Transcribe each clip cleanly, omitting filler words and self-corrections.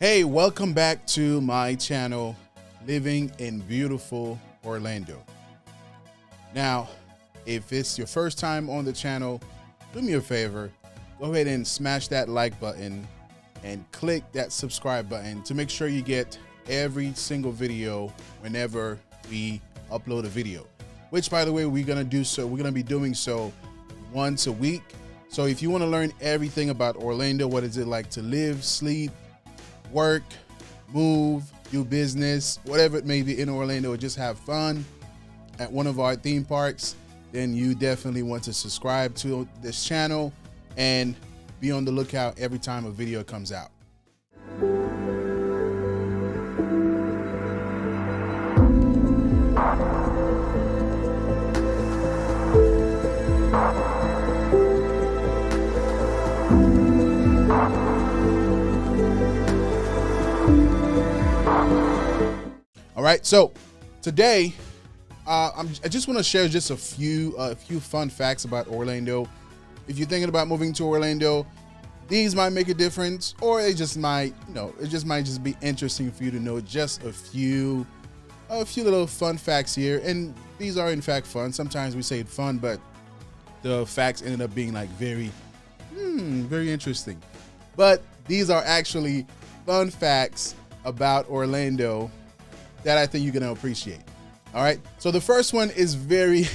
Hey, welcome back to my channel, Living in Beautiful Orlando. Now, if it's your first time on the channel, do me a favor, go ahead and smash that like button and click that subscribe button to make sure you get every single video whenever we upload a video, which, by the way, we're going to be doing so once a week. So if you want to learn everything about Orlando, what is it like to live, sleep, work, move, do business, whatever it may be in Orlando, or just have fun at one of our theme parks, then you definitely want to subscribe to this channel and be on the lookout every time a video comes out. All right, so today I just want to share just a few fun facts about Orlando. If you're thinking about moving to Orlando, these might make a difference, or it just might be interesting for you to know just a few little fun facts here. And these are in fact fun. Sometimes we say fun, but the facts ended up being like very interesting. But these are actually fun facts about Orlando that I think you're going to appreciate. All right. So the first one is very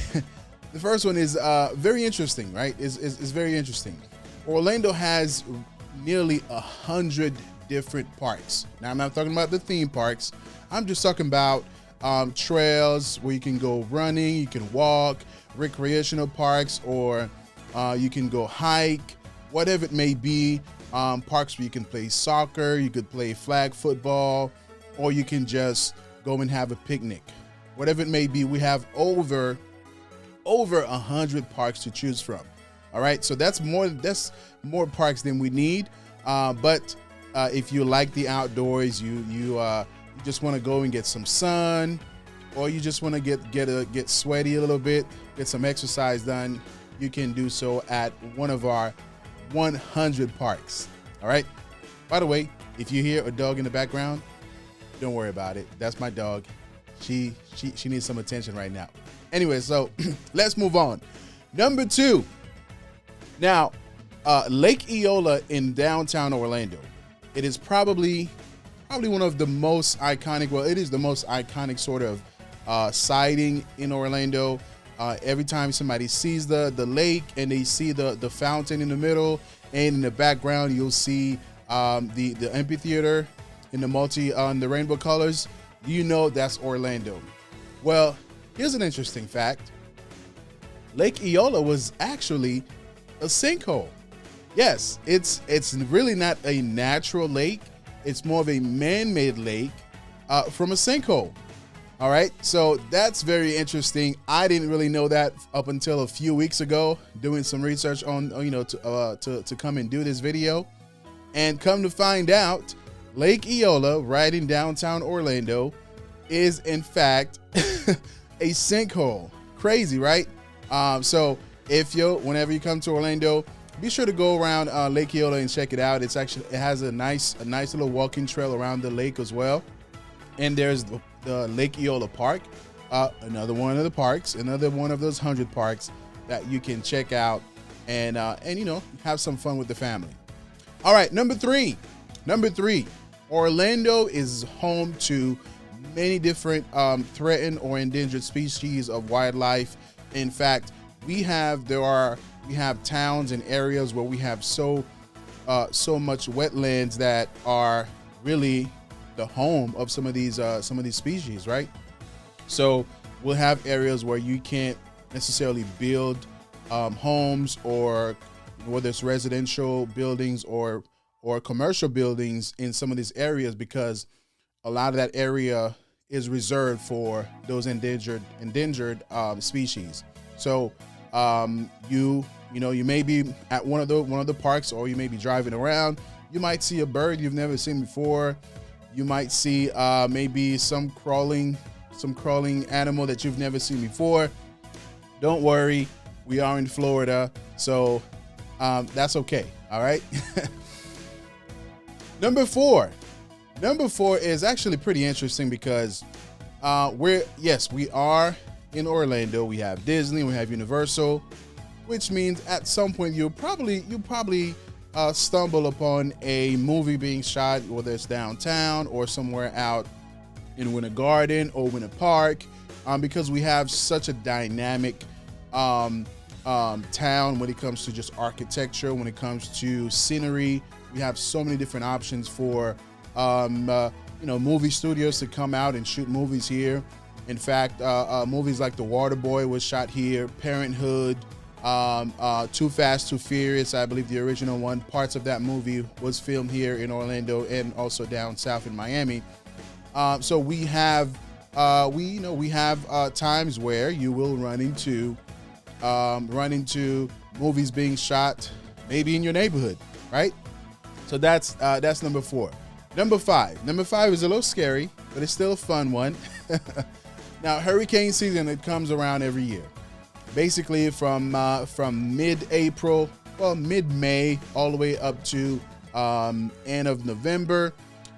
interesting, right? Is very interesting. Orlando has nearly 100 different parks. Now, I'm not talking about the theme parks. I'm just talking about trails where you can go running, you can walk, recreational parks, or you can go hike, whatever it may be. Parks where you can play soccer, you could play flag football, or you can just go and have a picnic. Whatever it may be, we have over 100 parks to choose from. All right, so that's more parks than we need. But if you like the outdoors, you just want to go and get some sun, or you just want to get sweaty a little bit, get some exercise done, you can do so at one of our 100 parks. All right. By the way, if you hear a dog in the background, don't worry about it. That's my dog. She needs some attention right now. Anyway, so let's move on. Number 2. Now, Lake Eola in downtown Orlando. It is probably one of the most iconic. Well, it is the most iconic sort of sighting in Orlando. Every time somebody sees the lake and they see the fountain in the middle, and in the background you'll see the amphitheater in the rainbow colors, you know that's Orlando. Well, here's an interesting fact. Lake Eola was actually a sinkhole. Yes, it's really not a natural lake. It's more of a man-made lake from a sinkhole. All right, so that's very interesting. I didn't really know that up until a few weeks ago, doing some research on to come and do this video, and come to find out, Lake Eola, right in downtown Orlando, is in fact a sinkhole. Crazy, right? So whenever you come to Orlando, be sure to go around Lake Eola and check it out. It has a nice little walking trail around the lake as well. And there's the Lake Eola Park, another one of the parks, another one of those 100 parks that you can check out and have some fun with the family. All right, number three, Orlando is home to many different threatened or endangered species of wildlife. In fact, we have towns and areas where we have so much wetlands that are really the home of some of these species, right? So we'll have areas where you can't necessarily build homes, or whether it's residential buildings or commercial buildings in some of these areas, because a lot of that area is reserved for those endangered species. So you may be at one of the parks, or you may be driving around. You might see a bird you've never seen before. You might see maybe some crawling animal that you've never seen before. Don't worry, we are in Florida, so that's okay. All right. Number 4, Number 4 is actually pretty interesting because we are in Orlando. We have Disney, we have Universal, which means at some point you'll probably stumble upon a movie being shot, whether it's downtown or somewhere out in Winter Garden or Winter Park, because we have such a dynamic town when it comes to just architecture, when it comes to scenery. We have so many different options for movie studios to come out and shoot movies here. In fact, movies like The Waterboy was shot here, Parenthood, Too Fast, Too Furious, I believe the original one, parts of that movie was filmed here in Orlando and also down south in Miami. So we have times where you will run into movies being shot maybe in your neighborhood, right? So that's number 4. Number 5 is a little scary, but it's still a fun one. Now, hurricane season, it comes around every year. Basically from mid-April, mid-May, all the way up to end of November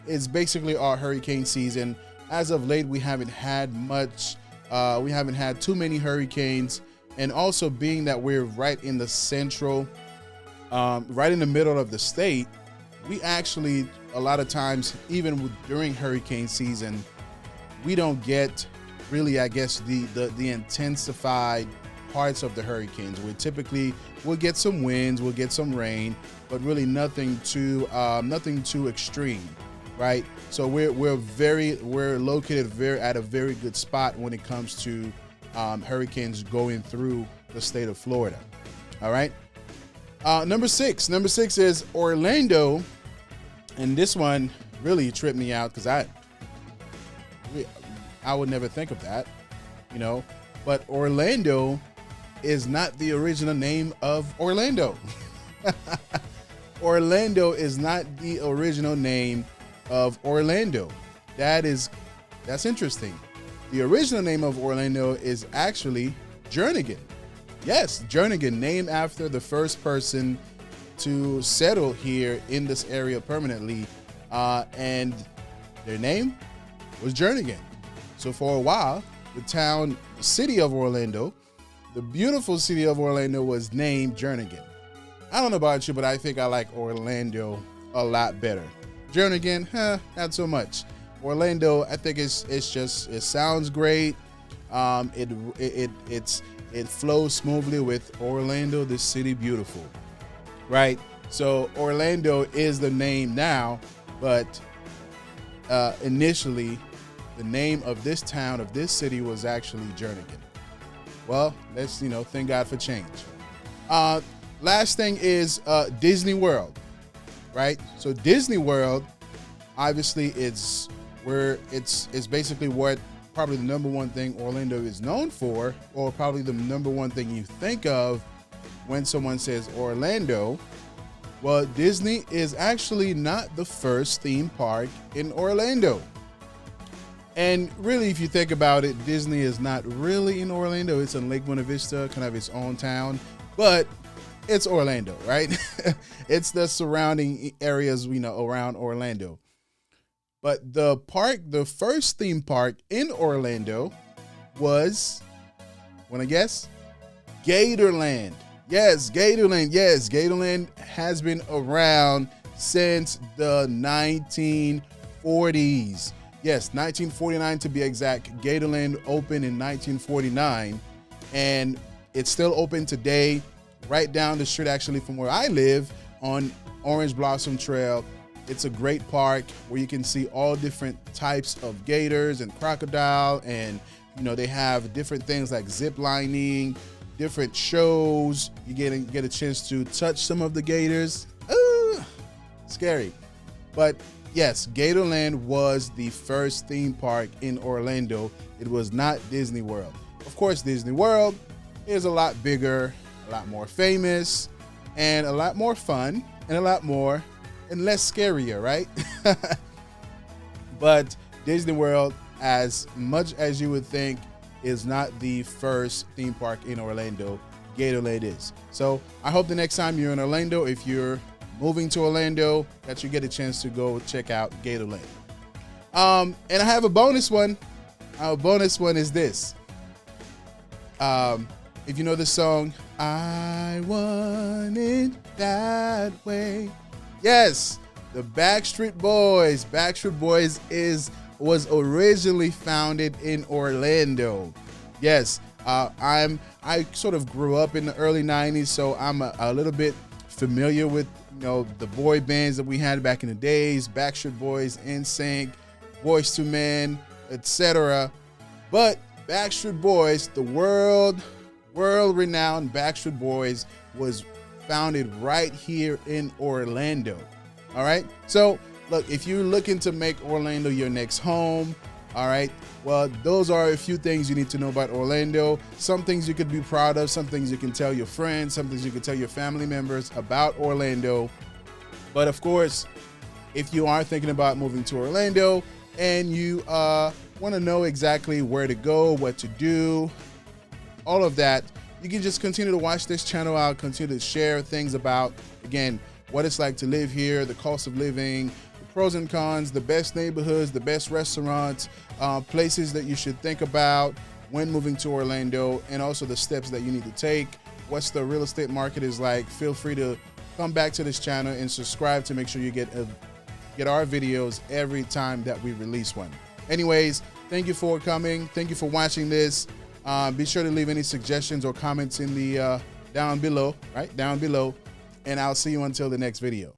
is basically our hurricane season. As of late, we haven't had much. We haven't had too many hurricanes, and also being that we're right in the central, right in the middle of the state, we actually a lot of times, even during hurricane season, we don't get really, I guess, the intensified parts of the hurricanes. We'll get some winds, we'll get some rain, but really nothing too extreme, right? So we're located at a very good spot when it comes to hurricanes going through the state of Florida. All right. Number six is Orlando, and this one really tripped me out because I would never think of that, but Orlando is not the original name of Orlando. Orlando is not the original name of Orlando. That's interesting. The original name of Orlando is actually Jernigan. Yes, Jernigan, named after the first person to settle here in this area permanently, and their name was Jernigan. So for a while, the city of Orlando, the beautiful city of Orlando, was named Jernigan. I don't know about you, but I think I like Orlando a lot better. Jernigan, not so much. Orlando, I think it sounds great. It flows smoothly with Orlando, the city beautiful, right? So Orlando is the name now, but initially the name of this town, of this city, was actually Jernigan. Well, let's thank God for change. Last thing is Disney World, right? So Disney World, obviously, it's basically what probably the number one thing Orlando is known for, or probably the number one thing you think of when someone says Orlando. Well, Disney is actually not the first theme park in Orlando. And really, if you think about it, Disney is not really in Orlando. It's in Lake Buena Vista, kind of its own town, but it's Orlando, right? It's the surrounding areas around Orlando. But the first theme park in Orlando was, wanna guess? Gatorland. Yes, Gatorland. Yes, Gatorland has been around since the 1940s. Yes, 1949 to be exact. Gatorland opened in 1949, and it's still open today, right down the street actually from where I live on Orange Blossom Trail. It's a great park where you can see all different types of gators and crocodile, and they have different things like zip lining, different shows. You get a chance to touch some of the gators. Scary. But yes, Gatorland was the first theme park in Orlando. It was not Disney World. Of course, Disney World is a lot bigger, a lot more famous, and a lot more fun, and a lot more and less scarier, right? But Disney World, as much as you would think, is not the first theme park in Orlando. Gatorland is. So I hope the next time you're in Orlando, if you're moving to Orlando, that you get a chance to go check out Gatorland. And I have a bonus one. Our bonus one is this. If you know the song, I Want It That Way. Yes, the Backstreet Boys. Backstreet Boys was originally founded in Orlando. Yes, I sort of grew up in the early 90s, so I'm a little bit familiar with, you know, the boy bands that we had back in the days, Backstreet Boys, NSYNC, Boyz II Men, etc. But Backstreet Boys, the world-renowned Backstreet Boys, was founded right here in Orlando. All right. So look, if you're looking to make Orlando your next home, all right, well, those are a few things you need to know about Orlando. Some things you could be proud of, some things you can tell your friends, some things you can tell your family members about Orlando. But of course, if you are thinking about moving to Orlando and you want to know exactly where to go, what to do, all of that, you can just continue to watch this channel. I'll continue to share things about, again, what it's like to live here, the cost of living, the pros and cons, the best neighborhoods, the best restaurants, places that you should think about when moving to Orlando, and also the steps that you need to take, what's the real estate market is like. Feel free to come back to this channel and subscribe to make sure you get our videos every time that we release one. Anyways, thank you for coming. Thank you for watching this. Be sure to leave any suggestions or comments in the down below, right? Down below. And I'll see you until the next video.